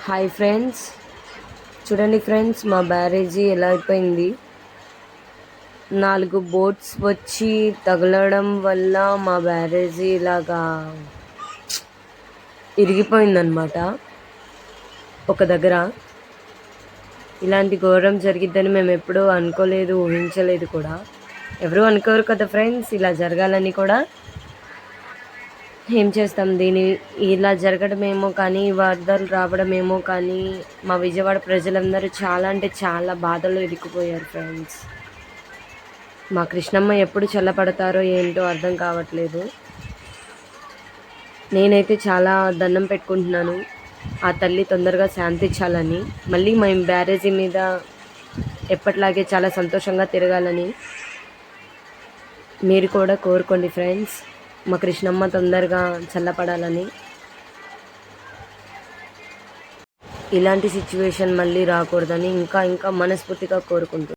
Hi friends, చూడండి friends, మా బ్యారేజీ ఎలా అయిపోయింది. 4 బోట్స్ వచ్చి తగలడం వల్ల మా బ్యారేజీ ఇలాగా ఇరిగిపోయిందనమాట. ఒక దగ్గర ఇలాంటి ఘోరం జరిగిద్దని మేము ఎప్పుడూ అనుకోలేదు, ఊహించలేదు కూడా. ఎవరు అనుకోరు కదా ఫ్రెండ్స్, ఇలా జరగాలని కూడా. ఏం చేస్తాం, దీని ఇలా జరగడమేమో కానీ, వరదలు రావడమేమో కానీ మా విజయవాడ ప్రజలందరూ చాలా అంటే చాలా బాధలో ఇరుక్కుపోయారు ఫ్రెండ్స్. మా కృష్ణమ్మ ఎప్పుడు చల్లపడతారో ఏంటో అర్థం కావట్లేదు. నేనైతే చాలా దండం పెట్టుకుంటున్నాను, ఆ తల్లి తొందరగా శాంతించాలని, మళ్ళీ మేము బ్యారేజీ మీద ఎప్పటిలాగే చాలా సంతోషంగా తిరగాలని మీరు కూడా కోరుకోండి ఫ్రెండ్స్. మా కృష్ణమ్మ తొందరగా చల్లపడాలని. ఇలాంటి సిచ్యువేషన్ మళ్ళీ రాకూడదని ఇంకా మనస్ఫూర్తిగా కోరుకుంటున్నాను.